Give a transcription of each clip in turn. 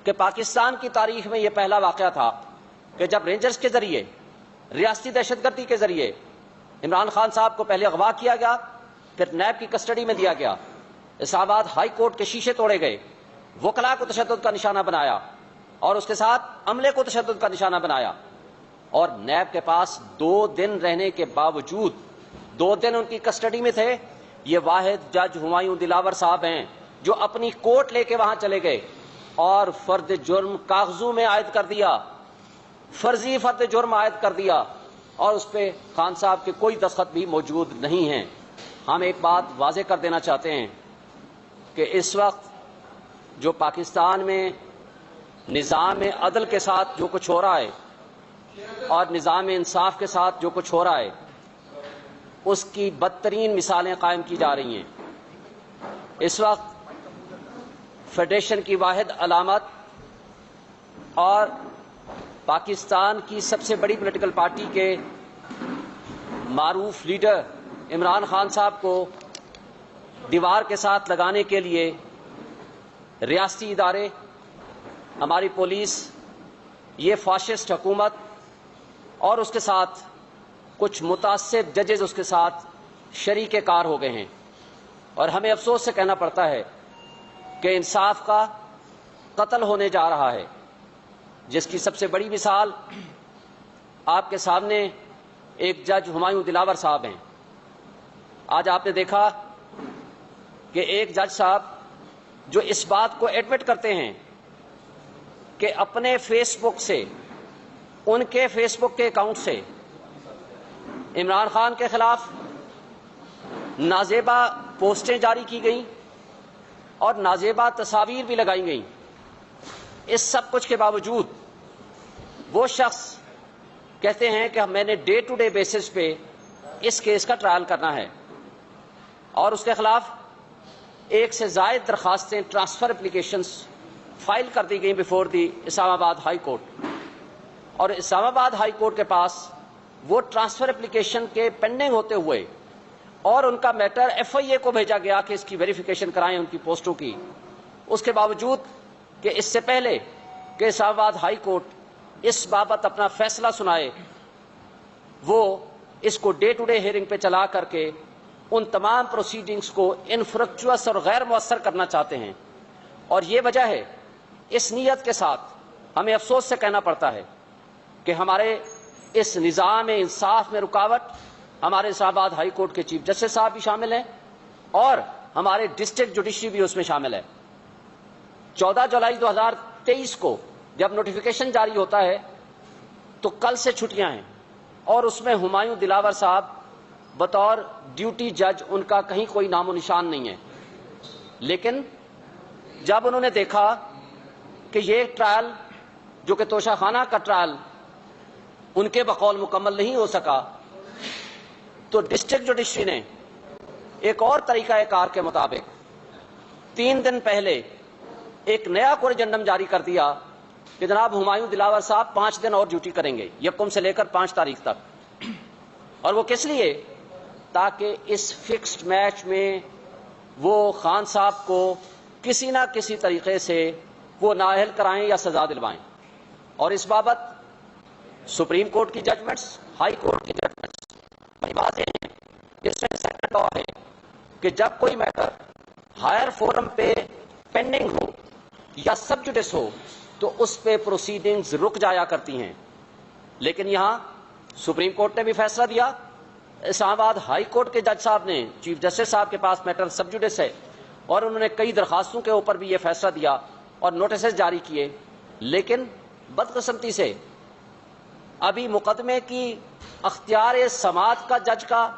کہ پاکستان کی تاریخ میں یہ پہلا واقعہ تھا کہ جب رینجرز کے ذریعے ریاستی دہشت گردی کے ذریعے عمران خان صاحب کو پہلے اغوا کیا گیا، پھر نیب کی کسٹڈی میں دیا گیا، اسلام آباد ہائی کورٹ کے شیشے توڑے گئے، وکلاء کو تشدد کا نشانہ بنایا اور اس کے ساتھ عملے کو تشدد کا نشانہ بنایا، اور نیب کے پاس 2 دن رہنے کے باوجود 2 دن ان کی کسٹڈی میں تھے۔ یہ واحد جج ہمایوں دلاور صاحب ہیں جو اپنی کوٹ لے کے وہاں چلے گئے اور فرد جرم کاغذوں میں عائد کر دیا، فرضی فرد جرم عائد کر دیا، اور اس پہ خان صاحب کے کوئی دستخط بھی موجود نہیں ہیں۔ ہم ایک بات واضح کر دینا چاہتے ہیں کہ اس وقت جو پاکستان میں نظام عدل کے ساتھ جو کچھ ہو رہا ہے اور نظام انصاف کے ساتھ جو کچھ ہو رہا ہے، اس کی بدترین مثالیں قائم کی جا رہی ہیں۔ اس وقت فیڈریشن کی واحد علامت اور پاکستان کی سب سے بڑی پولیٹیکل پارٹی کے معروف لیڈر عمران خان صاحب کو دیوار کے ساتھ لگانے کے لیے ریاستی ادارے، ہماری پولیس، یہ فاشسٹ حکومت اور اس کے ساتھ کچھ متعصب ججز اس کے ساتھ شریک کار ہو گئے ہیں، اور ہمیں افسوس سے کہنا پڑتا ہے کہ انصاف کا قتل ہونے جا رہا ہے، جس کی سب سے بڑی مثال آپ کے سامنے ایک جج ہمایوں دلاور صاحب ہیں۔ آج آپ نے دیکھا کہ ایک جج صاحب جو اس بات کو ایڈمٹ کرتے ہیں کہ اپنے فیس بک سے، ان کے فیس بک کے اکاؤنٹ سے عمران خان کے خلاف نازیبا پوسٹیں جاری کی گئیں اور نازیبا تصاویر بھی لگائی گئیں، اس سب کچھ کے باوجود وہ شخص کہتے ہیں کہ میں نے ڈے ٹو ڈے بیسس پہ اس کیس کا ٹرائل کرنا ہے، اور اس کے خلاف 1 سے زائد درخواستیں، ٹرانسفر اپلیکیشنز فائل کر دی گئیں بیفور دی اسلام آباد ہائی کورٹ، اور اسلام آباد ہائی کورٹ کے پاس وہ ٹرانسفر اپلیکیشن کے پینڈنگ ہوتے ہوئے اور ان کا میٹر FIA کو بھیجا گیا کہ اس کی ویریفیکیشن کرائیں ان کی پوسٹوں کی، اس کے باوجود کہ اس سے پہلے کہ اسلام آباد ہائی کورٹ اس بابت اپنا فیصلہ سنائے، وہ اس کو ڈے ٹو ڈے ہیئرنگ پہ چلا کر کے ان تمام پروسیڈنگز کو انفرکچوس اور غیر مؤثر کرنا چاہتے ہیں۔ اور یہ وجہ ہے، اس نیت کے ساتھ ہمیں افسوس سے کہنا پڑتا ہے کہ ہمارے اس نظام انصاف میں رکاوٹ، ہمارے اسلام آباد ہائی کورٹ کے چیف جسٹس صاحب بھی شامل ہیں اور ہمارے ڈسٹرکٹ جوڈیشری بھی اس میں شامل ہے۔ 14 جولائی 2023 کو جب نوٹیفیکیشن جاری ہوتا ہے تو کل سے چھٹیاں ہیں، اور اس میں ہمایوں دلاور صاحب بطور ڈیوٹی جج ان کا کہیں کوئی نام و نشان نہیں ہے، لیکن جب انہوں نے دیکھا کہ یہ ٹرائل جو کہ توشہ خانہ کا ٹرائل ان کے بقول مکمل نہیں ہو سکا، تو ڈسٹرکٹ جوڈیشری نے ایک اور طریقہ کار کے مطابق 3 دن پہلے ایک نیا کوریجنڈم جاری کر دیا کہ جناب ہمایوں دلاور صاحب 5 دن اور ڈیوٹی کریں گے، 1 سے لے کر 5 تاریخ تک، اور وہ کس لیے؟ تاکہ اس فکسڈ میچ میں وہ خان صاحب کو کسی نہ کسی طریقے سے وہ نااہل کرائیں یا سزا دلوائیں۔ اور اس بابت سپریم کورٹ کی ججمنٹس، ہائی کورٹ کی ججمنٹس بڑی واضح ہیں، اس میں سیکنڈ لا ہے کہ جب کوئی میٹر ہائر فورم پہ پینڈنگ ہو یا سب جوڈس ہو تو اس پہ پروسیڈنگز رک جایا کرتی ہیں، لیکن یہاں سپریم کورٹ نے بھی فیصلہ دیا، اسلام آباد ہائی کورٹ کے جج صاحب نے، چیف جسٹس صاحب کے پاس میٹر سب جوڈس ہے، اور انہوں نے کئی درخواستوں کے اوپر بھی یہ فیصلہ دیا اور نوٹسز جاری کیے، لیکن بدقسمتی سے ابھی مقدمے کی اختیار سماعت کا جج کا،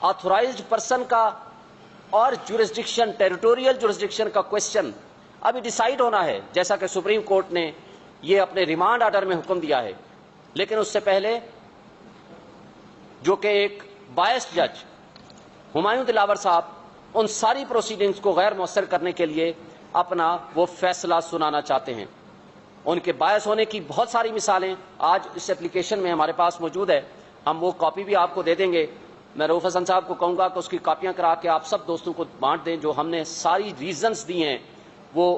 آتھورائزڈ پرسن کا اور جورسڈکشن، ٹیریٹوریل جورسڈکشن کا کوشچن ابھی ڈیسائیڈ ہونا ہے، جیسا کہ سپریم کورٹ نے یہ اپنے ریمانڈ آرڈر میں حکم دیا ہے، لیکن اس سے پہلے جو کہ ایک بائسڈ جج ہمایوں دلاور صاحب ان ساری پروسیڈنگز کو غیر مؤثر کرنے کے لیے اپنا وہ فیصلہ سنانا چاہتے ہیں۔ ان کے باعث ہونے کی بہت ساری مثالیں آج اس اپلیکیشن میں ہمارے پاس موجود ہے، ہم وہ کاپی بھی آپ کو دے دیں گے۔ میں رؤوف حسن صاحب کو کہوں گا کہ اس کی کاپیاں کرا کے آپ سب دوستوں کو بانٹ دیں، جو ہم نے ساری ریزنز دی ہیں وہ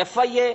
FIA,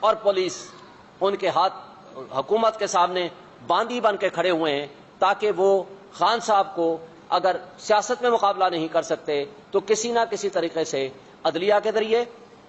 اور پولیس ان کے ہاتھ حکومت کے سامنے باندھی بن کے کھڑے ہوئے ہیں تاکہ وہ خان صاحب کو اگر سیاست میں مقابلہ نہیں کر سکتے تو کسی نہ کسی طریقے سے عدلیہ کے ذریعے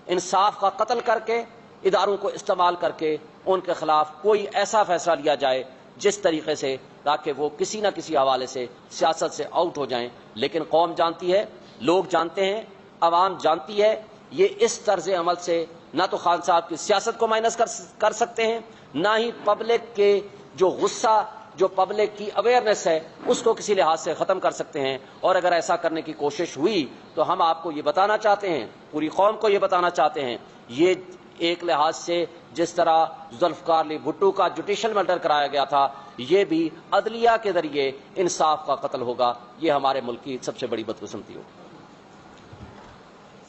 انصاف کا قتل کر کے اداروں کو استعمال کر کے ان کے خلاف کوئی ایسا فیصلہ لیا جائے جس طریقے سے تاکہ وہ کسی نہ کسی حوالے سے سیاست سے آؤٹ ہو جائیں. لیکن قوم جانتی ہے, لوگ جانتے ہیں, عوام جانتی ہے, یہ اس طرز عمل سے نہ تو خان صاحب کی سیاست کو مائنس کر سکتے ہیں, نہ ہی پبلک کے جو غصہ, جو پبلک کی اویئرنیس ہے اس کو کسی لحاظ سے ختم کر سکتے ہیں. اور اگر ایسا کرنے کی کوشش ہوئی تو ہم آپ کو یہ بتانا چاہتے ہیں, پوری قوم کو یہ بتانا چاہتے ہیں, یہ ایک لحاظ سے جس طرح ذوالفقار علی بھٹو کا جوڈیشل مرڈر کرایا گیا تھا, یہ بھی عدلیہ کے ذریعے انصاف کا قتل ہوگا. یہ ہمارے ملک کی سب سے بڑی بدقسمتی ہوگی.